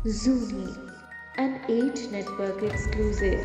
Zuni, an Age Network exclusive.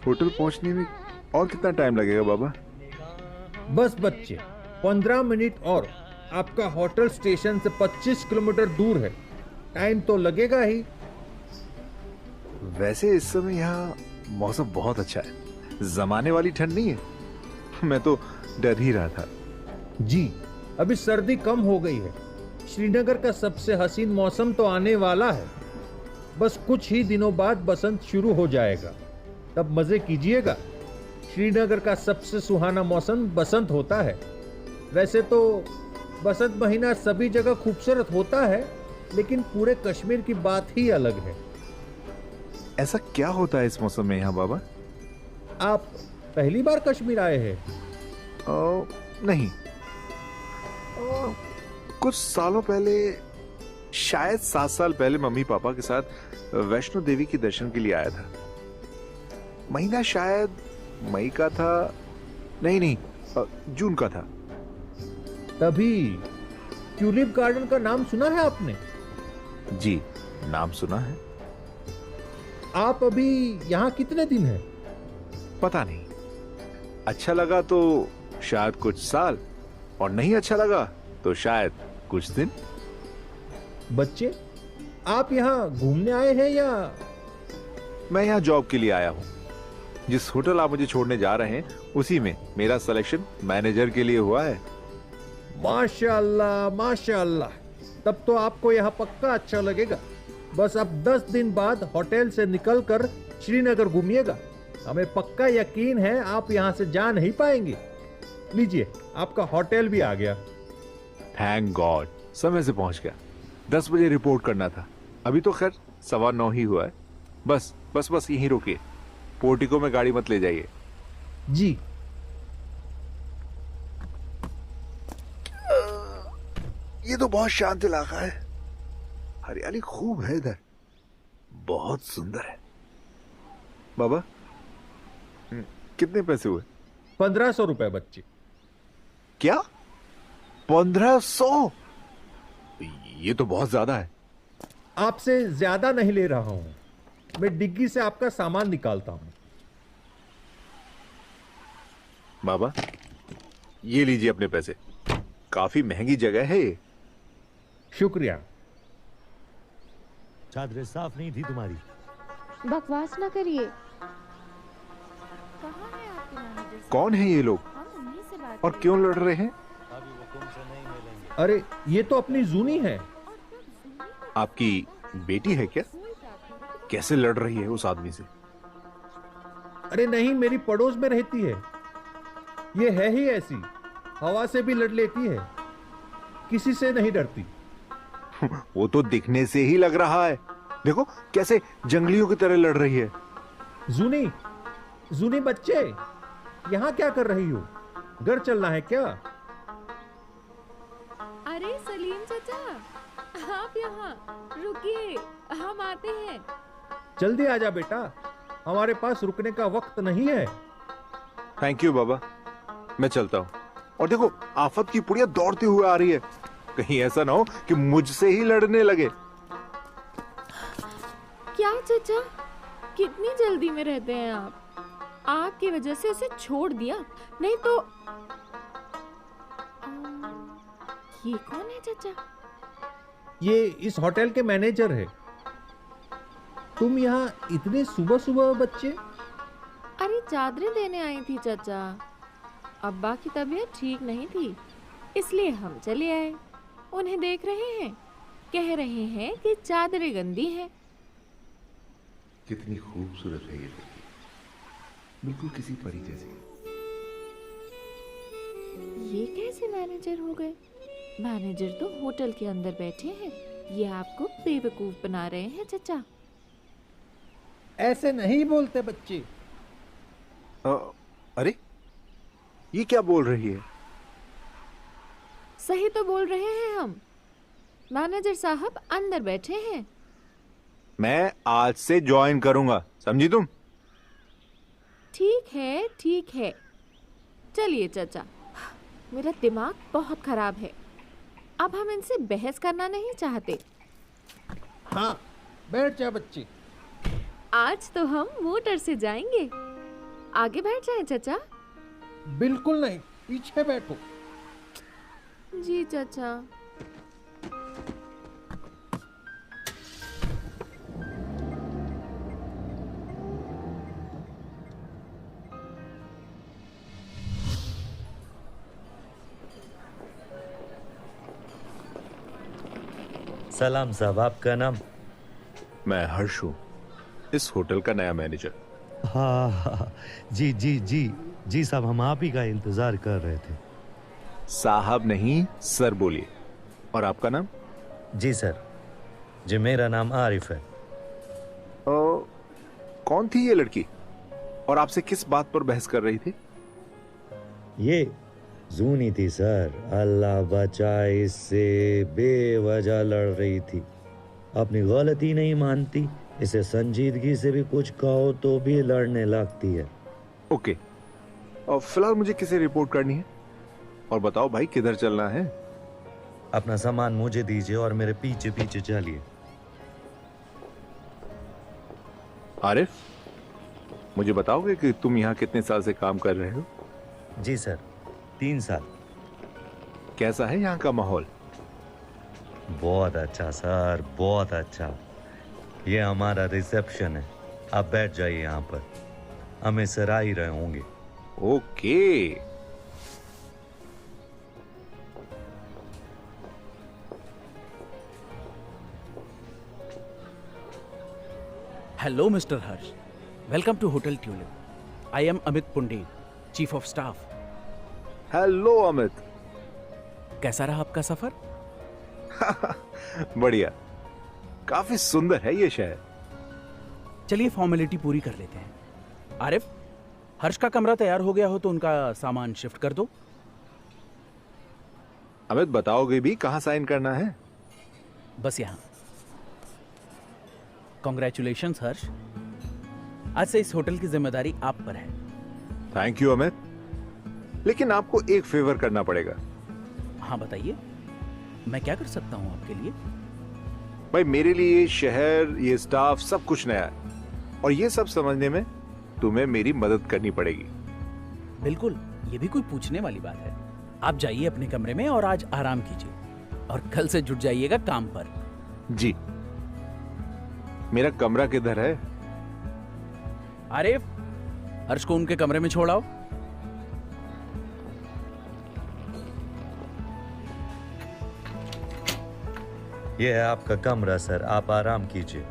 Hotel पहुंचने में और कितना टाइम लगेगा बाबा? बस बच्चे 15 मिनट और आपका होटल स्टेशन से 25 किलोमीटर दूर है। टाइम तो लगेगा ही। वैसे इस समय यहाँ मौसम बहुत अच्छा है, जमाने वाली ठंड नहीं है। मैं तो डर ही रहा था। जी, अभी सर्दी कम हो गई है। श्रीनगर का सबसे हसीन मौसम तो आने वाला है। बस कुछ ही दिनों बाद बसंत शुरू हो जाएगा, तब मजे कीजिएगा। श्रीनगर का सबसे सुहाना मौसम बसंत होता है। वैसे तो बसंत महीना सभी जगह खूबसूरत होता है, लेकिन पूरे कश्मीर की बात ही अलग है। ऐसा क्या होता है इस मौसम में यहाँ बाबा? आप पहली बार कश्मीर आए हैं? नहीं, कुछ सालों पहले, शायद 7 साल पहले मम्मी पापा के साथ वैष्णो देवी के दर्शन के लिए आया था। महीना शायद मई का था। नहीं, जून का था। तभी ट्यूलिप गार्डन का नाम सुना है आपने? जी, नाम सुना है। आप अभी यहाँ कितने दिन हैं? पता नहीं, अच्छा लगा तो शायद कुछ साल, और नहीं अच्छा लगा तो शायद कुछ दिन। बच्चे, आप यहाँ घूमने आए हैं या? मैं यहाँ जॉब के लिए आया हूँ। जिस होटल आप मुझे छोड़ने जा रहे हैं उसी में मेरा सिलेक्शन मैनेजर के लिए हुआ है। माशाअल्लाह माशाअल्लाह, तब तो आपको यहाँ पक्का अच्छा लगेगा। बस अब 10 दिन बाद होटल से निकलकर श्रीनगर घूमिएगा। हमें पक्का यकीन है आप यहाँ से जा नहीं पाएंगे। लीजिए, आपका होटल भी आ गया। थैंक गॉड, समय से पहुंच गया। 10 बजे रिपोर्ट करना था। अभी तो खैर 9:15 ही हुआ है। बस यहीं रुकिए, पोर्टिको में गाड़ी मत ले जाइए। जी। ये तो बहुत शांत इलाका है, हरियाली खूब है इधर, बहुत सुंदर है। बाबा, कितने पैसे हुए? 1500 रुपए बच्चे। क्या? 1500? ये तो बहुत ज्यादा है। आपसे ज्यादा नहीं ले रहा हूँ, मैं डिग्गी से आपका सामान निकालता हूँ। बाबा, ये लीजिए अपने पैसे। काफी महंगी जगह है ये। शुक्रिया। चादरें साफ नहीं थी तुम्हारी। बकवास ना करिए। कहाँ है आपके मैनेजर? कौन है ये लोग हम उन्हीं से बात और क्यों लड़ रहे हैं? अभी वो तुमसे नहीं मिलेंगे। अरे, ये तो अपनी जूनी है। आपकी बेटी है क्या? कैसे लड़ रही है उस आदमी से? अरे नहीं, मेरी पड़ोस में रहती है। ये है ही ऐसी, हवा से भी लड़ लेती है, किसी से नहीं डरती। वो तो दिखने से ही लग रहा है। देखो कैसे जंगलियों की तरह लड़ रही है। जूनी बच्चे, यहाँ क्या कर रही हो? घर चलना है क्या? अरे सलीम चाचा, आप यहाँ रुकिए, हम आते हैं। जल्दी आजा बेटा, हमारे पास रुकने का वक्त नहीं है। थैंक यू बाबा, मैं चलता हूँ। और देखो, आफत की पुड़िया दौड़ते हुए आ रही है। कहीं ऐसा ना हो कि मुझसे ही लड़ने लगे। क्या चाचा, कितनी जल्दी में रहते हैं आप? आपकी वजह से उसे छोड़ दिया, नहीं तो। ये कौन है चाचा? ये इस होटल के मैनेजर है। तुम यहाँ इतनी सुबह सुबह बच्चे? अरे चादरें देने आई थी चाचा। अब्बा की तबीयत ठीक नहीं थी, इसलिए हम चले आए। उन्हें देख रहे हैं, कह रहे हैं कि चादरें गंदी हैं। कितनी खूबसूरत है ये लड़की, बिल्कुल किसी परी जैसी। ये कैसे मैनेजर हो गए? मैनेजर तो होटल के अंदर बैठे हैं। ये आपको बेवकूफ बना रहे हैं चचा। ऐसे नहीं बोलते बच्चे। अरे ये क्या बोल रही है? सही तो बोल रहे हैं हम। मैनेजर साहब अंदर बैठे हैं। मैं आज से ज्वाइन करूंगा, समझी तुम? ठीक है ठीक है। चलिए चचा, मेरा दिमाग बहुत खराब है। अब हम इनसे बहस करना नहीं चाहते। हाँ, बैठ जा बच्चे। आज तो हम मोटर से जाएंगे। आगे बैठ जाएं चचा। बिल्कुल नहीं, पीछे बैठो। जी चचा। सलाम साहब, आपका नाम? मैं हर्ष हूं, इस होटल का नया मैनेजर। हाँ जी जी जी जी साहब, हम आप ही का इंतजार कर रहे थे। साहब नहीं सर बोलिए। और आपका नाम? जी सर, जी मेरा नाम आरिफ है। कौन थी ये लड़की और आपसे किस बात पर बहस कर रही थी? ये जूनी थी सर, अल्लाह बचाए, इससे बेवजह लड़ रही थी। अपनी गलती नहीं मानती, इसे संजीदगी से भी कुछ कहो तो भी लड़ने लगती है। ओके, और फिलहाल मुझे किसे रिपोर्ट करनी है? और बताओ भाई किधर चलना है? अपना सामान मुझे दीजिए और मेरे पीछे पीछे चलिए। आरिफ, मुझे बताओगे कि तुम यहाँ कितने साल से काम कर रहे हो? जी सर, 3 साल। कैसा है यहाँ का माहौल? बहुत अच्छा सर, बहुत अच्छा। ये हमारा रिसेप्शन है, आप बैठ जाइए यहाँ पर, हमें सर आ ही रहे होंगे। Okay. Hello, Mr. Harsh. Welcome to Hotel Tulip. I am Amit Punde, Chief of Staff. Hello Amit. कैसा रहा आपका सफर? बढ़िया, काफी सुंदर है ये शहर। चलिए फॉर्मेलिटी पूरी कर लेते हैं। आरिफ, हर्ष का कमरा तैयार हो गया हो तो उनका सामान शिफ्ट कर दो। अमित बताओगे भी कहाँ साइन करना है? बस यहाँ। कॉन्ग्रेचुलेशंस हर्ष, आज से इस होटल की जिम्मेदारी आप पर है। थैंक यू अमित, लेकिन आपको एक फेवर करना पड़ेगा। हाँ बताइए, मैं क्या कर सकता हूँ आपके लिए? भाई मेरे लिए ये शहर, ये स्टाफ सब कुछ नया है और ये सब समझने में तुम्हें मेरी मदद करनी पड़ेगी। बिल्कुल, ये भी कोई पूछने वाली बात है। आप जाइए अपने कमरे में और आज आराम कीजिए और कल से जुट जाइएगा काम पर। जी। मेरा कमरा किधर है? आरिफ, हर्ष को उनके कमरे में छोड़ आओ। ये है आपका कमरा सर, आप आराम कीजिए।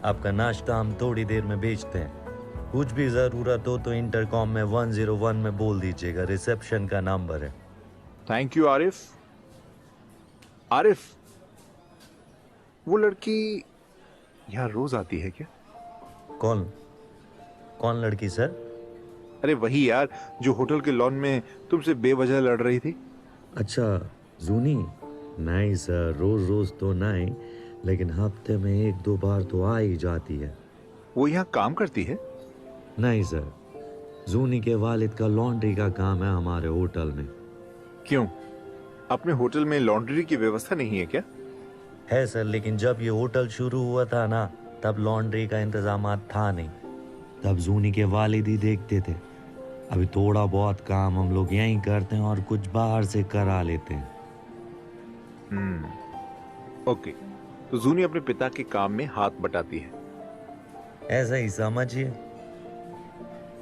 आपका नाश्ता हम थोड़ी देर में भेजते हैं। कुछ भी जरूरत हो तो इंटरकॉम में 101 में बोल दीजिएगा, रिसेप्शन का नंबर है। Thank you Arif. आरिफ, वो लड़की यहाँ रोज आती है क्या? कौन कौन लड़की सर? अरे वही यार, जो होटल के लॉन में तुमसे बेवजह लड़ रही थी। अच्छा, जूनी? नहीं सर, रोज रोज तो नहीं, लेकिन हफ्ते में 1-2 बार तो आ ही जाती है। वो यहाँ काम करती है? नहीं सर, जूनी के वालिद का लॉन्ड्री का काम है हमारे होटल में। क्यों, अपने होटल में लॉन्ड्री की व्यवस्था नहीं है क्या? है सर, लेकिन जब ये होटल शुरू हुआ था ना, तब लॉन्ड्री का इंतजाम था नहीं। तब जूनी के वालिद ही देखते थे। अभी थोड़ा बहुत काम हम लोग यहीं करते हैं और कुछ बाहर से करा लेते हैं। ओके, तो जूनी अपने पिता के काम में हाथ बटाती है। ऐसा ही समझिए।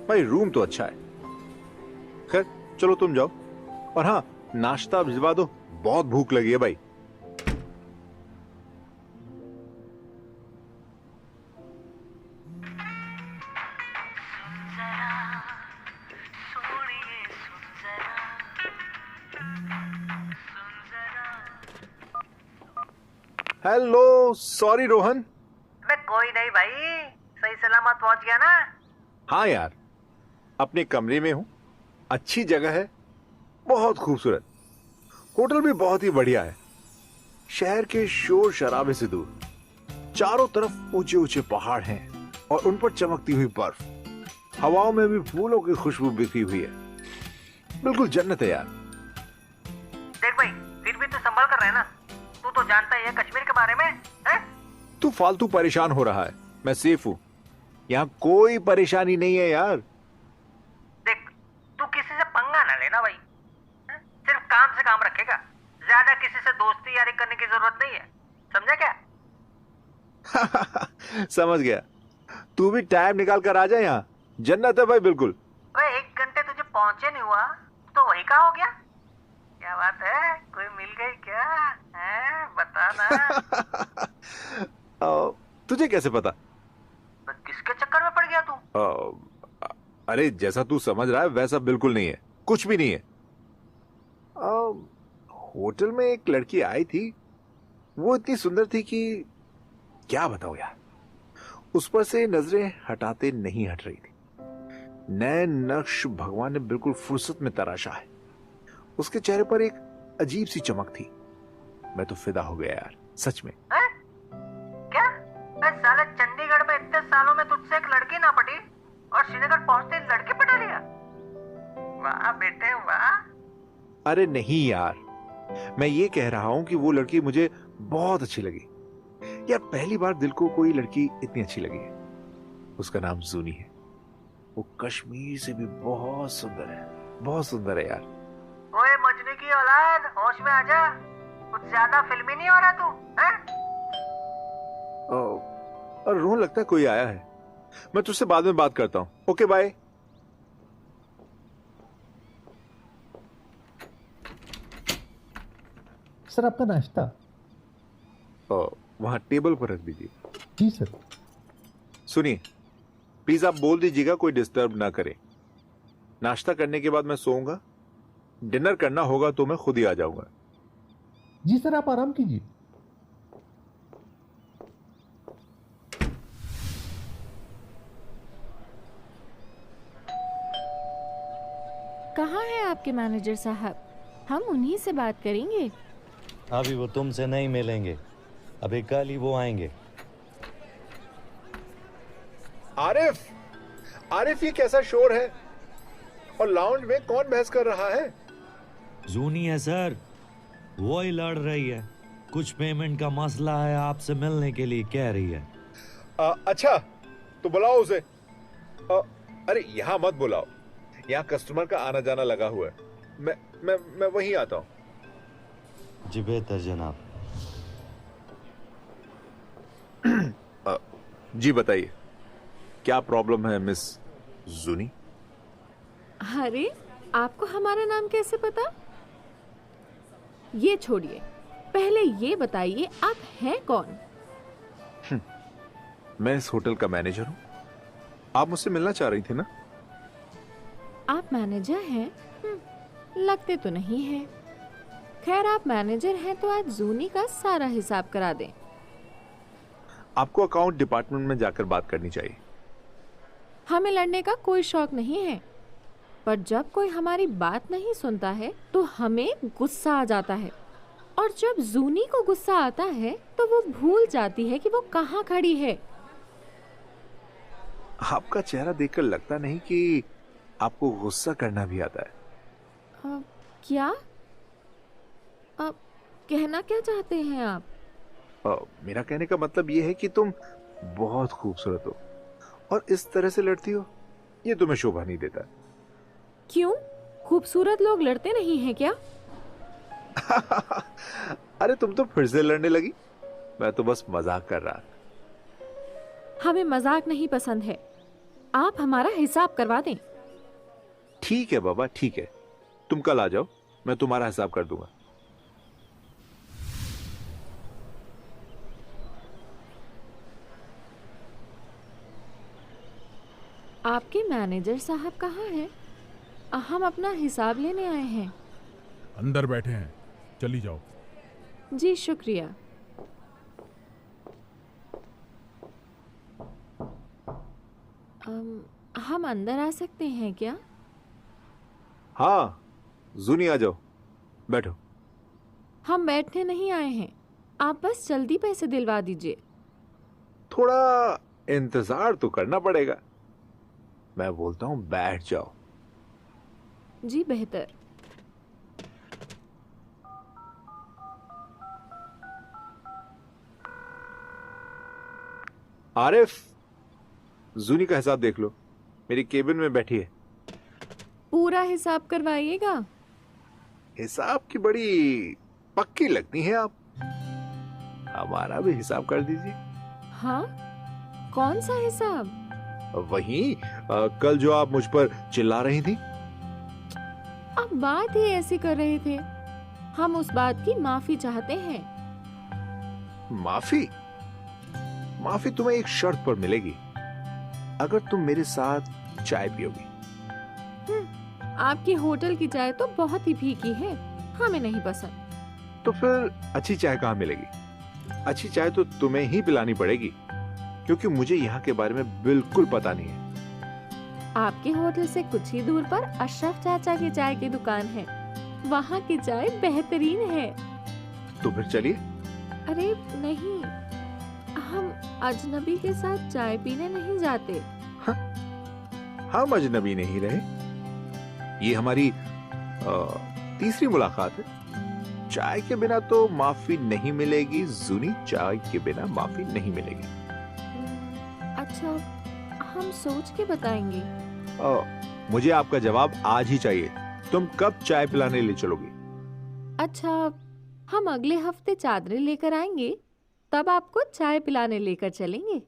भाई रूम तो अच्छा है। खैर चलो तुम जाओ, और हाँ नाश्ता भिजवा दो, बहुत भूख लगी है भाई। Hello, sorry Rohan. अबे कोई नहीं भाई, सही सलामत पहुंच गया ना। हाँ यार, अपने कमरे में हूँ, अच्छी जगह है, बहुत खूबसूरत, होटल भी बहुत ही बढ़िया है, शहर के शोर शराबे से दूर, चारों तरफ ऊंचे ऊंचे पहाड़ हैं और उन पर चमकती हुई बर्फ, हवाओं में भी फूलों की खुशबू बिखरी हुई है, बिल्कुल जन्नत है यार। देख भाई, फिर भी तू संभल कर रहे ना, तू तो जानता ही है कश्मीर के बारे में, हैं? तू फालतू परेशान हो रहा है, मैं सेफ हूँ, यहाँ कोई परेशानी नहीं है यार। देख, तू किसी से पंगा ना लेना भाई, हैं? सिर्फ काम से काम रखेगा, ज्यादा किसी से दोस्ती यारी करने की जरूरत नहीं है, समझा क्या? समझ गया, तू भी टाइम निकाल कर आ जा, यहाँ जन्नत है भाई बिल्कुल। ओए 1 घंटे तुझे पहुंचे नहीं हुआ तो वही कहाँ हो गया? क्या बात है, कोई मिल गई क्या? हैं, बता ना। तुझे कैसे पता? तो किसके चक्कर में पड़ गया तू? अरे जैसा तू समझ रहा है वैसा बिल्कुल नहीं है, कुछ भी नहीं है। होटल में एक लड़की आई थी, वो इतनी सुंदर थी कि क्या बताऊं यार, उस पर से नजरें हटाते नहीं हट रही थी। नए नक्श भगवान ने बिल्कुल फुर्सत में तराशा है, उसके चेहरे पर एक अजीब सी चमक थी, मैं तो फिदा हो गया यार, सच में। हैं? क्या? अरे साले, चंडीगढ़ में इतने सालों में तुझसे एक लड़की ना पटी और श्रीनगर पहुंचते ही लड़के पटा लिया? वाह बेटे वाह। अरे नहीं यार, मैं ये कह रहा हूं कि वो लड़की मुझे बहुत अच्छी लगी यार, पहली बार दिल को कोई लड़की इतनी अच्छी लगी है। उसका नाम जूनी है, वो कश्मीर से भी बहुत सुंदर है, बहुत सुंदर है यार। ओए मजनू की औलाद, होश में आजा, कुछ ज्यादा फिल्मी नहीं हो रहा तू, हैं? और रोहन, लगता है कोई आया है, मैं तुझसे बाद में बात करता हूँ, ओके बाय। सर आपका नाश्ता। वहां टेबल पर रख दीजिए। जी सर। सुनिए, प्लीज आप बोल दीजिएगा कोई डिस्टर्ब ना करे। नाश्ता करने के बाद मैं सोऊंगा, डिनर करना होगा तो मैं खुद ही आ जाऊंगा। जी सर, आप आराम कीजिए। कहाँ हैं आपके मैनेजर साहब? हम उन्हीं से बात करेंगे। अभी वो तुमसे नहीं मिलेंगे, अभी कल ही वो आएंगे। आरिफ, आरिफ ये कैसा शोर है, और लाउंज में कौन बहस कर रहा है? जूनी है सर, वो ही लड़ रही है, कुछ पेमेंट का मसला है, आपसे मिलने के लिए कह रही है। अच्छा, तो बुलाओ उसे। अरे यहाँ मत बुलाओ, यहाँ कस्टमर का आना जाना लगा हुआ है, मैं वहीं आता हूँ। जी बेहतर जनाब। जी बताइए, क्या प्रॉब्लम है मिस जूनी? अरे, आपको हमारा नाम कैसे पता? ये छोड़िए, पहले ये बताइए आप हैं कौन? मैं इस होटल का मैनेजर हूँ, आप मुझसे मिलना चाह रही थी ना? आप मैनेजर हैं? लगते तो नहीं हैं। खैर, आप मैनेजर हैं तो आज जूनी का सारा हिसाब करा दें। आपको अकाउंट डिपार्टमेंट में जाकर बात करनी चाहिए। हमें लड़ने का कोई शौक नहीं है, पर जब कोई हमारी बात नहीं सुनता है तो हमें गुस्सा आ जाता है, और जब जूनी को गुस्सा आता है तो वो भूल जाती है कि वो कहाँ खड़ी है। आपका चेहरा देखकर लगता नहीं कि आपको गुस्सा करना भी आता है। क्या? अब कहना क्या चाहते हैं आप? मेरा कहने का मतलब यह है कि तुम बहुत खूबसूरत हो, और इस तरह से लड़ती हो, ये तुम्हें शोभा नहीं देता। क्यों? खूबसूरत लोग लड़ते नहीं हैं क्या? अरे तुम तो फिर से लड़ने लगी, मैं तो बस मजाक कर रहा था। हमें मजाक नहीं पसंद है, आप हमारा हिसाब करवा दें। ठीक है बाबा, ठीक है, तुम कल आ जाओ, मैं तुम्हारा हिसाब कर दूंगा। आपके मैनेजर साहब कहाँ हैं? हम अपना हिसाब लेने आए हैं। अंदर बैठे हैं, चली जाओ। जी शुक्रिया। हम अंदर आ सकते हैं क्या? हाँ, जूनी आ जाओ, बैठो। हम बैठने नहीं आए हैं, आप बस जल्दी पैसे दिलवा दीजिए। थोड़ा इंतजार तो करना पड़ेगा। मैं बोलता हूं बैठ जाओ। जी बेहतर। आरिफ, जूनी का हिसाब देख लो, मेरी केबिन में बैठी है। पूरा हिसाब करवाइएगा। हिसाब की बड़ी पक्की लगती हैं आप। हमारा भी हिसाब कर दीजिए। हाँ, कौन सा हिसाब? वही कल जो आप मुझ पर चिल्ला रही थी। आप बात ही ऐसी कर रहे थे। हम उस बात की माफी चाहते हैं। माफी? माफी तुम्हें एक शर्त पर मिलेगी, अगर तुम मेरे साथ चाय पियोगी। आपकी होटल की चाय तो बहुत ही फीकी है, हमें नहीं पसंद। तो फिर अच्छी चाय कहाँ मिलेगी? अच्छी चाय तो तुम्हें ही पिलानी पड़ेगी, क्योंकि मुझे यहाँ के बारे में बिल्कुल पता नहीं है। आपके होटल से कुछ ही दूर पर अशरफ चाचा की चाय की दुकान है, वहाँ की चाय बेहतरीन है। तो फिर चलिए। अरे नहीं, हम अजनबी के साथ चाय पीने नहीं जाते। हम अजनबी नहीं रहे, ये हमारी तीसरी मुलाकात है। चाय के बिना तो माफी नहीं मिलेगी जूनी, चाय के बिना माफी नहीं मिलेगी। अच्छा, हम सोच के बताएंगे। मुझे आपका जवाब आज ही चाहिए। तुम कब चाय पिलाने ले चलोगी? अच्छा, हम अगले हफ्ते चादरें लेकर आएंगे, तब आपको चाय पिलाने लेकर चलेंगे।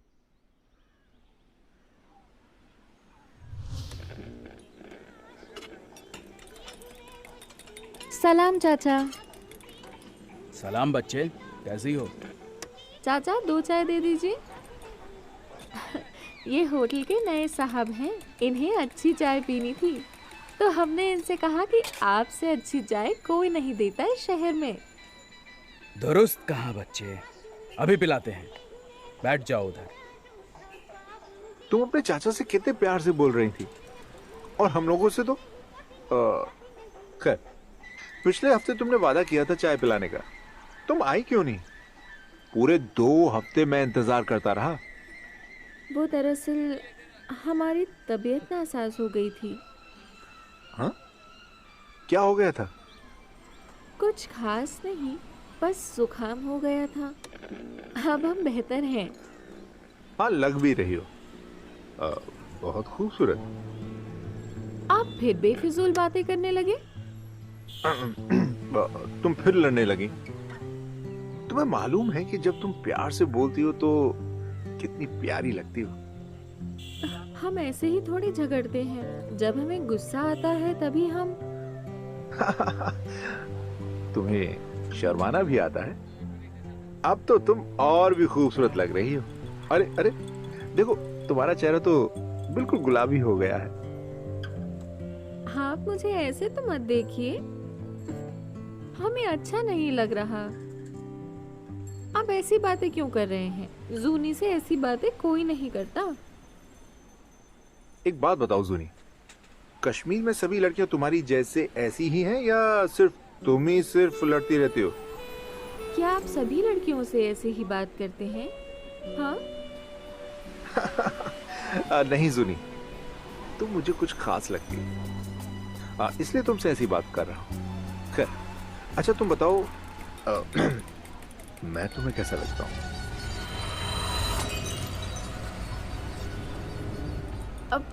सलाम चाचा। सलाम बच्चे, कैसी हो? चाचा 2 चाय दे दीजिए। ये होटल के नए साहब हैं, इन्हें अच्छी चाय पीनी थी, तो हमने इनसे कहा कि आपसे अच्छी चाय कोई नहीं देता है शहर में। दुरुस्त कहा बच्चे, अभी पिलाते हैं, बैठ जाओ उधर। तुम अपने चाचा से कितने प्यार से बोल रही थी, और हम लोगों से तो खैर, पिछले हफ्ते तुमने वादा किया था चाय पिलाने का, तुम आई क्यों नहीं? पूरे 2 हफ्ते मैं इंतजार करता रहा। वो दरअसल हमारी तबीयत नासाज हो गई थी। हाँ? क्या हो गया था? कुछ खास नहीं, बस जुकाम हो गया था। अब हम बेहतर हैं। हाँ, लग भी रही हो। बहुत खूबसूरत। आप फिर बेफिजूल बातें करने लगे। तुम फिर लड़ने लगी। तुम्हें मालूम है कि जब तुम प्यार से बोलती हो तो कितनी प्यारी लगती हो। हम ऐसे ही थोड़ी झगड़ते हैं, जब हमें गुस्सा आता है तभी हम। तुम्हें शर्माना भी आता है। अब तो तुम और भी खूबसूरत लग रही हो। अरे अरे, देखो तुम्हारा चेहरा तो बिल्कुल गुलाबी हो गया है। आप मुझे ऐसे तो मत देखिए, हमें अच्छा नहीं लग रहा। आप ऐसी बातें क्यों कर रहे हैं? जूनी से ऐसी बातें कोई नहीं करता। एक बात बताओ जूनी, कश्मीर में सभी लड़कियां तुम्हारी जैसे ऐसी ही हैं या सिर्फ तुम ही सिर्फ लड़ती रहती हो? क्या आप सभी लड़कियों से ऐसे ही बात करते हैं? हाँ? नहीं जूनी, तुम मुझे कुछ खास लगती हो, इसलिए तुमसे ऐसी बात कर रहा हूँ। खैर, अच्छा तुम बताओ, मैं तुम्हें कैसा लगता हूँ? अब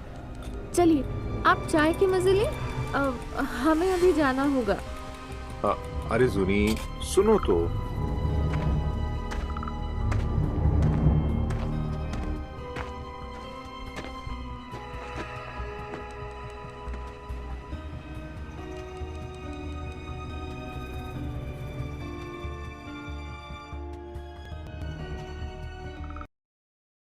चलिए, आप चाय के मजे लें, हमें अभी जाना होगा। अरे जूनी, सुनो तो।